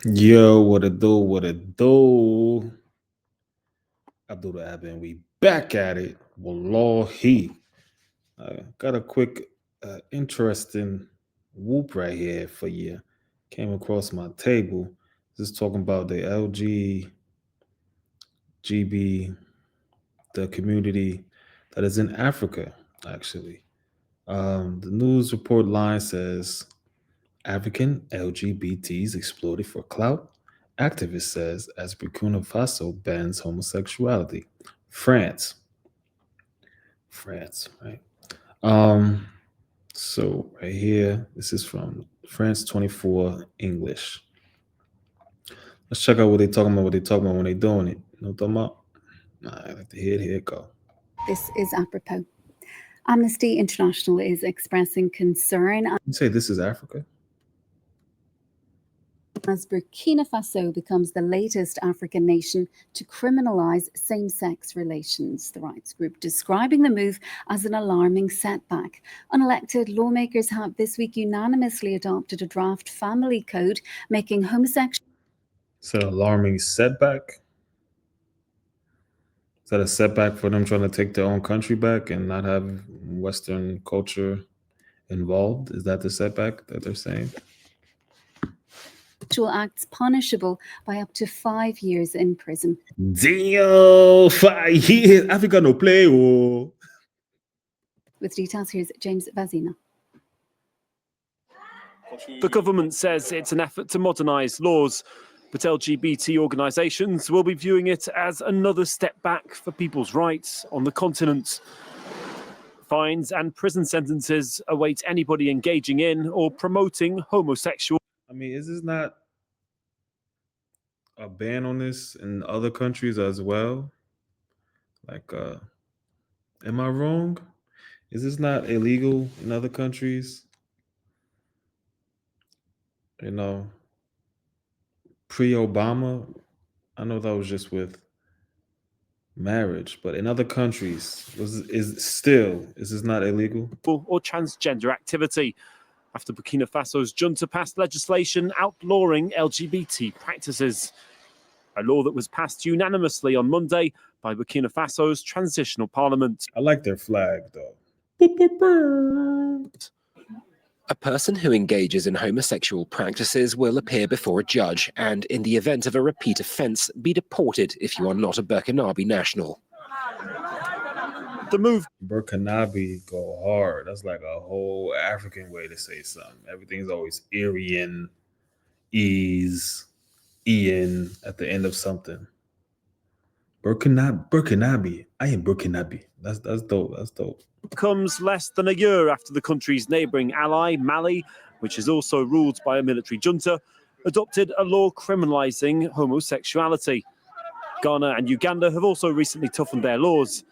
Yo, what it do? What it do? Abdul Abin, we back at it. Wallahi. Got a quick, interesting whoop right here for you. Came across my table. Just talking about the LGB, the community that is in Africa, actually. The news report line says African LGBTs exploited for clout. Activist says as Burkina Faso bans homosexuality. France. France, right? Um, so right here, this is from France 24 English. Let's check out what they talking about, what they talking about when they doing it. You know what I'm talking about? Nah, I like to hear it, here it go. This is apropos. Amnesty International is expressing concern You say this is Africa? as Burkina Faso becomes the latest African nation to criminalize same sex relations. The rights group describing the move as an alarming setback. Unelected lawmakers have this week unanimously adopted a draft family code making homosexual. It's an alarming setback. Is that a setback for them trying to take their own country back and not have Western culture involved? Is that the setback that they're saying? Acts punishable by up to 5 years in prison. Damn, 5 years. Africa no play. Oh. With details, here's James Vazina. The government says it's an effort to modernise laws, but LGBT organisations will be viewing it as another step back for people's rights on the continent. Fines and prison sentences await anybody engaging in or promoting homosexual. I mean, is this not a ban on this in other countries as well? Like, am I wrong? Is this not illegal in other countries? You know, pre-Obama, I know that was just with marriage, but in other countries, is this not illegal? Or transgender activity, after Burkina Faso's junta passed legislation outlawing LGBT practices. A law that was passed unanimously on Monday by Burkina Faso's transitional parliament. I like their flag, though. A person who engages in homosexual practices will appear before a judge and, in the event of a repeat offence, be deported if you are not a Burkinabe national. The move. Burkinabe go hard. That's like a whole African way to say something. Everything's always Aryan, Ian at the end of something. Burkinabe. I am Burkinabe. That's dope. That's dope. Comes less than a year after the country's neighbouring ally, Mali, which is also ruled by a military junta, adopted a law criminalising homosexuality. Ghana and Uganda have also recently toughened their laws.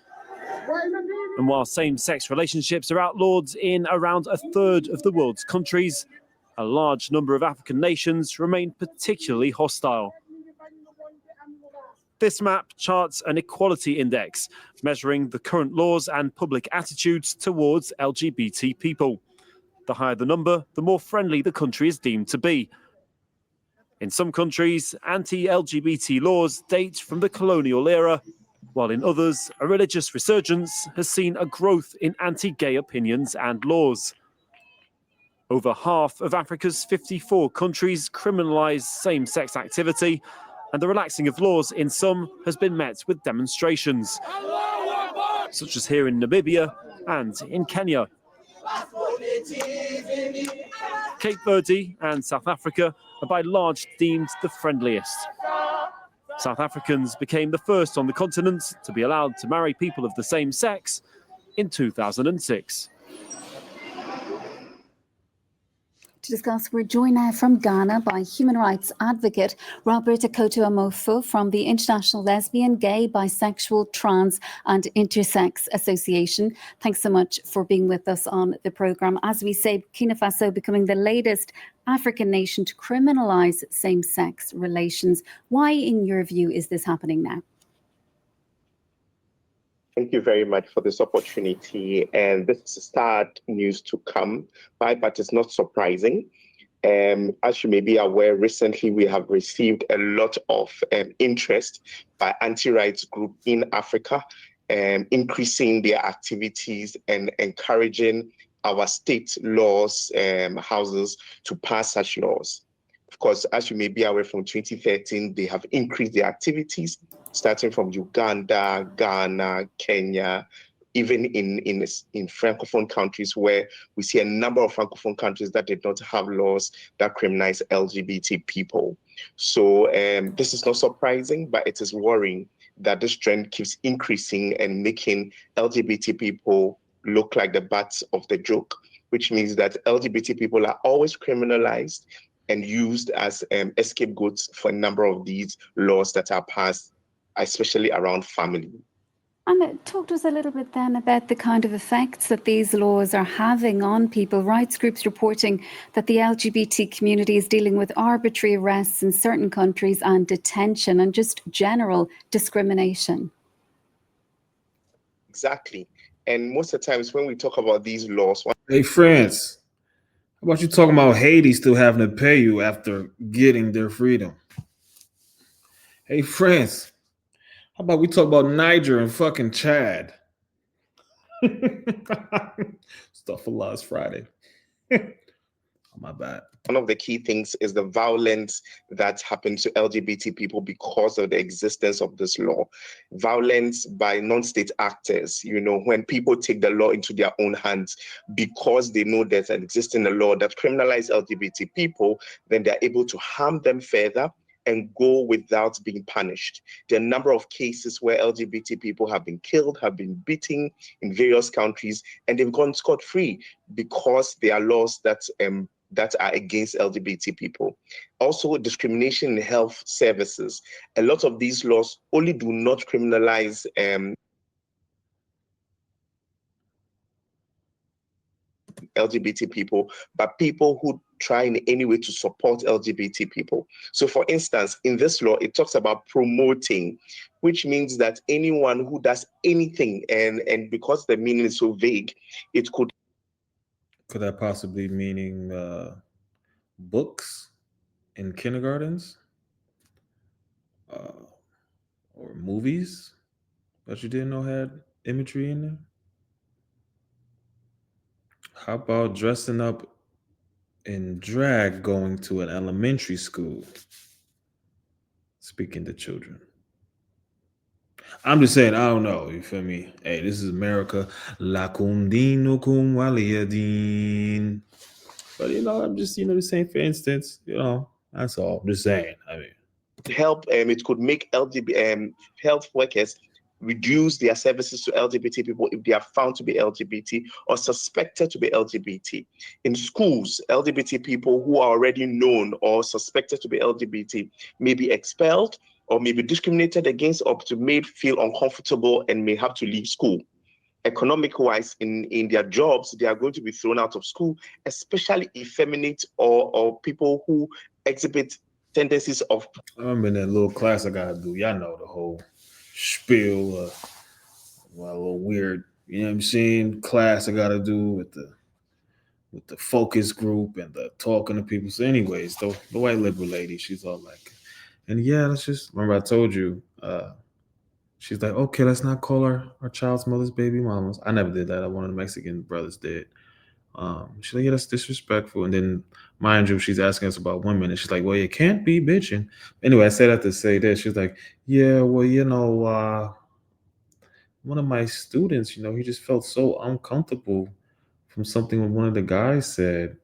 And while same-sex relationships are outlawed in around a third of the world's countries, a large number of African nations remain particularly hostile. This map charts an equality index, measuring the current laws and public attitudes towards LGBT people. The higher the number, the more friendly the country is deemed to be. In some countries, anti-LGBT laws date from the colonial era, while in others, a religious resurgence has seen a growth in anti-gay opinions and laws. Over half of Africa's 54 countries criminalise same-sex activity, and the relaxing of laws in some has been met with demonstrations, such as here in Namibia and in Kenya. Cape Verde and South Africa are by large deemed the friendliest. South Africans became the first on the continent to be allowed to marry people of the same sex in 2006. To discuss, we're joined now from Ghana by human rights advocate Robert Akoto Amofo from the International Lesbian, Gay, Bisexual, Trans and Intersex Association. Thanks so much for being with us on the programme. As we say, Burkina Faso becoming the latest African nation to criminalise same-sex relations. Why, in your view, is this happening now? Thank you very much for this opportunity. And this is sad news to come by, but it's not surprising. As you may be aware, recently we have received a lot of interest by anti-rights groups in Africa, increasing their activities and encouraging our state laws houses to pass such laws. Of course, as you may be aware, from 2013, they have increased their activities, starting from Uganda, Ghana, Kenya, even in Francophone countries where we see a number of Francophone countries that did not have laws that criminalize LGBT people. So this is not surprising, but it is worrying that this trend keeps increasing and making LGBT people look like the butts of the joke, which means that LGBT people are always criminalized and used as scapegoats for a number of these laws that are passed, especially around family. And talk to us a little bit then about the kind of effects that these laws are having on people. Rights groups reporting that the LGBT community is dealing with arbitrary arrests in certain countries and detention and just general discrimination. Exactly. And most of the times when we talk about these laws... Hey, France, how about you talking about Haiti still having to pay you after getting their freedom? Hey, France, how about we talk about Niger and fucking Chad? Stuff for last Friday. Oh, my bad. One of the key things is the violence that happened to LGBT people because of the existence of this law. Violence by non-state actors, when people take the law into their own hands because they know there's an existing law that criminalizes LGBT people, then they're able to harm them further and go without being punished. There are a number of cases where LGBT people have been killed, have been beaten in various countries, and they've gone scot-free because there are laws that are against LGBT people. Also, discrimination in health services. A lot of these laws only do not criminalize LGBT people, but people who try in any way to support LGBT people. So for instance, in this law, it talks about promoting, which means that anyone who does anything, and because the meaning is so vague, it could that possibly meaning books in kindergartens or movies that you didn't know had imagery in there? How about dressing up in drag going to an elementary school? Speaking to children. I'm just saying, I don't know. You feel me? Hey, this is America. Lakum dinukum waliyadin. But I'm just, just saying, for instance, that's all. I'm just saying. I mean, help. It could make LGBT health workers reduce their services to LGBT people if they are found to be LGBT or suspected to be LGBT. In schools, LGBT people who are already known or suspected to be LGBT may be expelled or may be discriminated against or to made feel uncomfortable and may have to leave school. Economic-wise, in their jobs, they are going to be thrown out of school, especially effeminate or people who exhibit tendencies of... I remember in that little class I got to do. Y'all know the whole spiel, a little weird, you know what I'm saying, class I got to do with the focus group and the talking to people. So anyways, the white liberal lady, she's all like, and yeah, let's just, remember I told you, she's like, okay, let's not call our child's mother's baby mamas. I never did that. One of the Mexican brothers did. She's like, yeah, that's disrespectful. And then, mind you, she's asking us about women, and she's like, well, you can't be bitching. Anyway, I said that to say this. She's like, yeah, well, one of my students, he just felt so uncomfortable from something one of the guys said.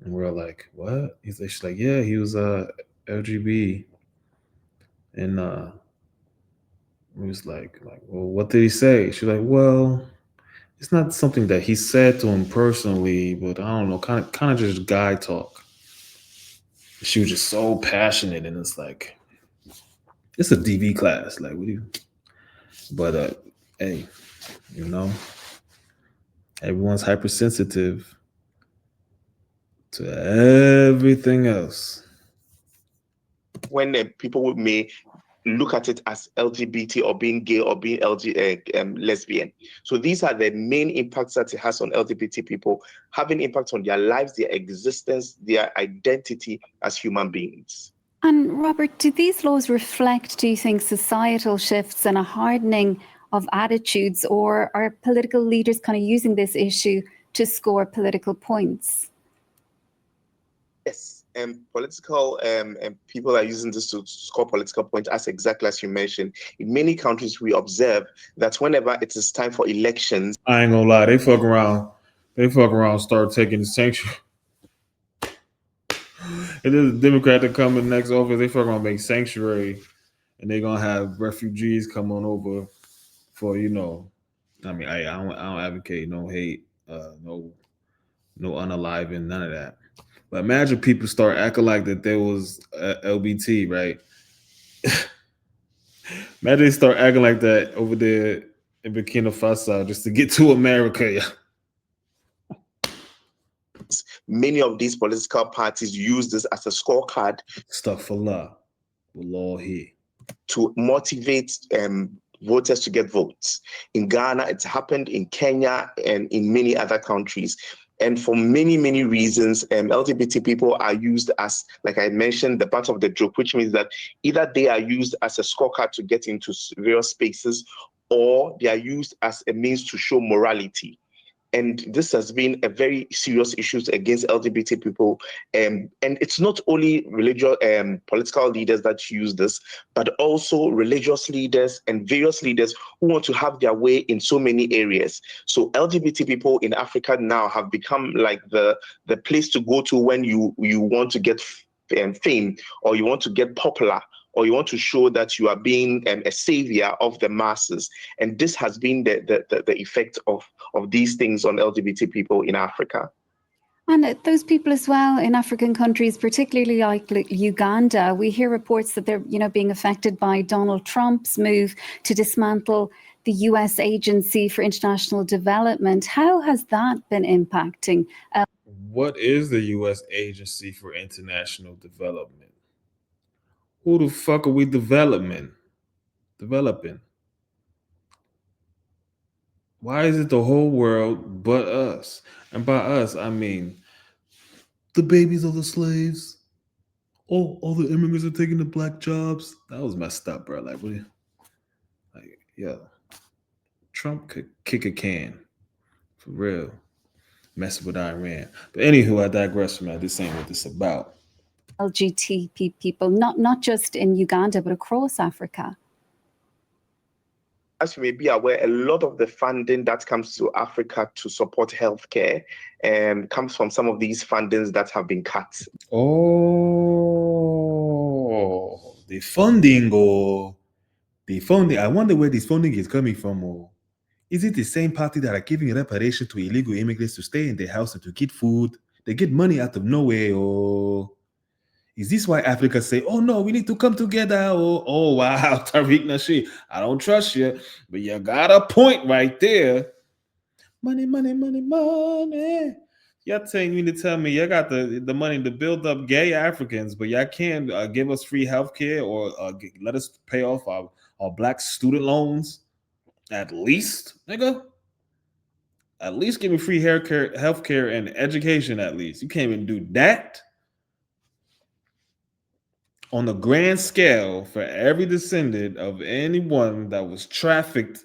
And we're like, what? She's like, yeah, he was LGBT. And we was like, well, what did he say? She's like, well, it's not something that he said to him personally, but I don't know, kind of just guy talk. She was just so passionate, and it's like, it's a DV class, like, what do you? But hey, everyone's hypersensitive to everything else. When people may look at it as LGBT or being gay or being lesbian. So these are the main impacts that it has on LGBT people, having impact on their lives, their existence, their identity as human beings. And Robert, do these laws reflect, do you think, societal shifts and a hardening of attitudes, or are political leaders kind of using this issue to score political points? Yes, political people are using this to score political points, as exactly as you mentioned. In many countries, we observe that whenever it is time for elections, I ain't gonna lie, they fuck around. They fuck around, start taking the sanctuary. It is a Democrat that come in next office. They fuck around make sanctuary, and they gonna have refugees come on over for I mean, I don't advocate no hate, no unaliving, none of that. But imagine people start acting like that there was LBT, right? Imagine they start acting like that over there in Burkina Faso just to get to America. Yeah. many of these political parties use this as a scorecard Stuff for love. We'll all hear. to motivate voters to get votes. In Ghana, it's happened, in Kenya, and in many other countries. And for many, many reasons, LGBT people are used as, like I mentioned, the part of the joke, which means that either they are used as a scorecard to get into various spaces, or they are used as a means to show morality. And this has been a very serious issue against LGBT people. And it's not only religious political leaders that use this, but also religious leaders and various leaders who want to have their way in so many areas. So LGBT people in Africa now have become like the place to go to when you want to get fame, or you want to get popular, or you want to show that you are being a savior of the masses. And this has been the effect of these things on LGBT people in Africa. And those people as well in African countries, particularly like Uganda, we hear reports that they're, being affected by Donald Trump's move to dismantle the US Agency for International Development. How has that been impacting? What is the U.S. Agency for International Development? Who the fuck are we developing? Why is it the whole world but us? And by us, I mean the babies of the slaves. Oh, all the immigrants are taking the black jobs. That was messed up, bro. Like, what? Like, yeah, Trump could kick a can for real. Messing with Iran. But anywho, I digress from that. This ain't what this about. LGBT people, not just in Uganda, but across Africa. As you may be aware, a lot of the funding that comes to Africa to support healthcare comes from some of these fundings that have been cut. Oh, the funding. I wonder where this funding is coming from. Is it the same party that are giving reparation to illegal immigrants to stay in their house and to get food? They get money out of nowhere. Or is this why Africa say, oh no, we need to come together? Oh wow, Tariq Nasheed, I don't trust you, but you got a point right there. Money, money, money, money. Y'all telling to tell me y'all got the money to build up gay Africans, but y'all can't give us free healthcare or let us pay off our black student loans. At least, nigga. At least give me free healthcare and education. At least you can't even do that. On the grand scale, for every descendant of anyone that was trafficked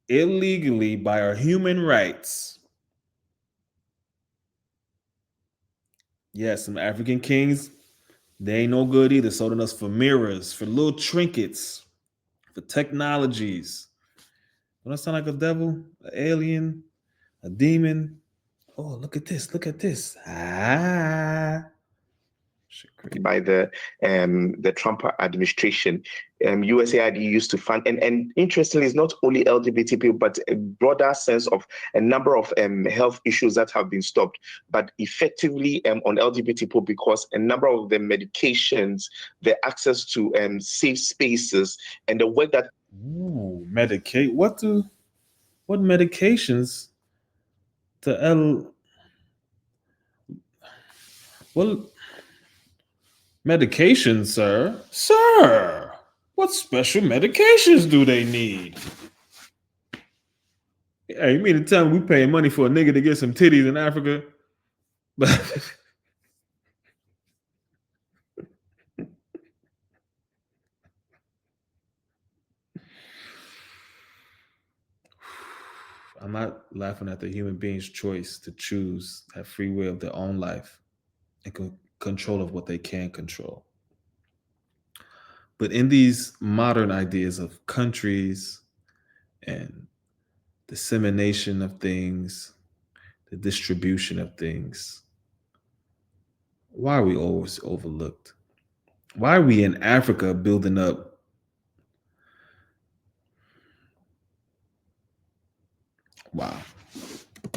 illegally by our human rights. Yes, some African kings, they ain't no good either. Sold us for mirrors, for little trinkets, for technologies. Don't that sound like a devil, an alien, a demon? Oh, look at this! Look at this! By the Trump administration. USAID used to fund, and interestingly, it's not only LGBT people, but a broader sense of a number of health issues that have been stopped, but effectively on LGBT people, because a number of the medications, the access to safe spaces, and the work that medicate what medications well, medication, sir. What special medications do they need? Hey, you mean to tell me we paying money for a nigga to get some titties in Africa? But I'm not laughing at the human being's choice to choose, have free will of their own life and control of what they can control. But in these modern ideas of countries and dissemination of things, the distribution of things, why are we always overlooked? Why are we in Africa building up? Wow.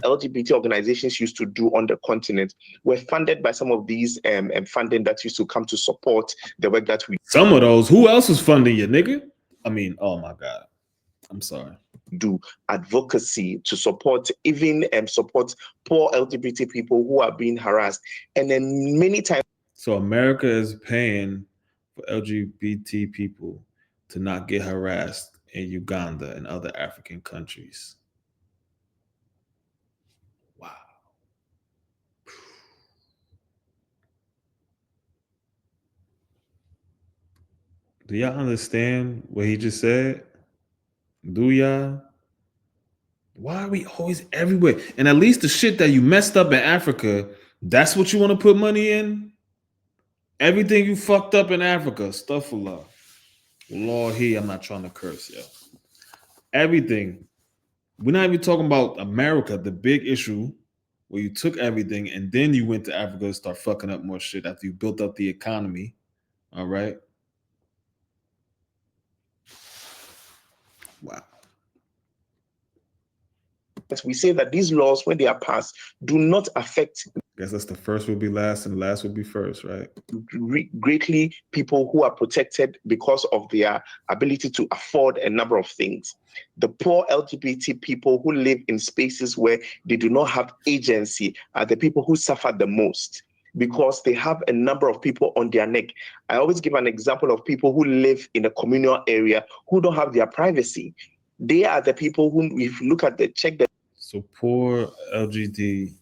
LGBT organizations used to do on the continent were funded by some of these funding that used to come to support the work that we Some of those, who else is funding you, nigga? I mean, oh my God. I'm sorry. do, advocacy to support, even support poor LGBT people who are being harassed. And then many times. So America is paying for LGBT people to not get harassed in Uganda and other African countries. Wow. Do y'all understand what he just said? Do y'all? Why are we always everywhere? And at least the shit that you messed up in Africa, that's what you want to put money in? Everything you fucked up in Africa, astaghfirullah. Lord, I'm not trying to curse, yo. Everything. We're not even talking about America, the big issue where you took everything and then you went to Africa to start fucking up more shit after you built up the economy. All right. Wow. We say that these laws, when they are passed, do not affect. I guess that's the first will be last and the last will be first, right? Greatly people who are protected because of their ability to afford a number of things. The poor LGBT people who live in spaces where they do not have agency are the people who suffer the most, because they have a number of people on their neck. I always give an example of people who live in a communal area who don't have their privacy. They are the people who, if you look at the check. So poor LGBT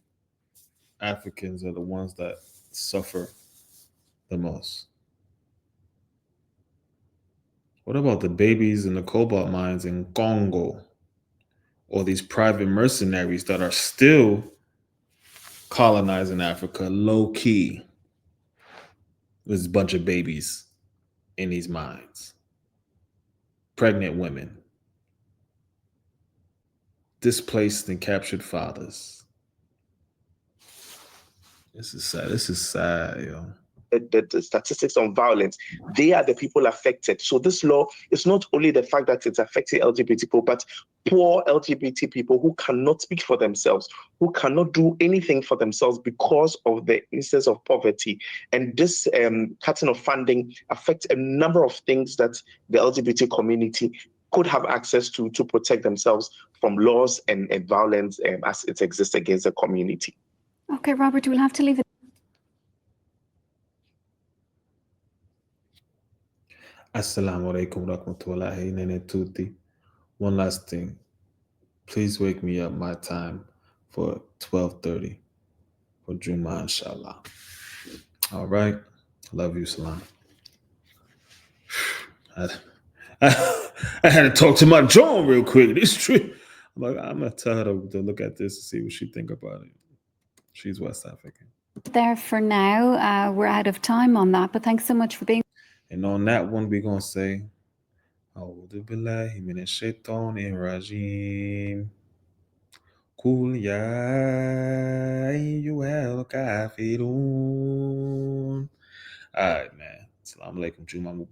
Africans are the ones that suffer the most. What about the babies in the cobalt mines in Congo? Or these private mercenaries that are still colonizing Africa low key? There's a bunch of babies in these mines. Pregnant women. Displaced and captured fathers. This is sad. This is sad, yo. The statistics on violence, they are the people affected. So this law is not only the fact that it's affecting LGBT people, but poor LGBT people who cannot speak for themselves, who cannot do anything for themselves because of the instance of poverty. And this cutting of funding affects a number of things that the LGBT community could have access to protect themselves from laws and violence as it exists against the community. Okay, Robert, we'll have to leave it. Assalamu alaikum rahmatullahi nene tutti. One last thing. Please wake me up my time for 12:30 for Juma, inshallah. All right. Love you, Salam. I had to talk to my Joan real quick. It's true. I'm gonna tell her to look at this and see what she think about it. She's West African. There for now. We're out of time on that, but thanks so much for being. And on that one, we're gonna say, A'udhu billahi minash shaitani rajim. Qul ya ayyuhal kafirun. All right, man. Assalamu alaikum. Juma Mubarak.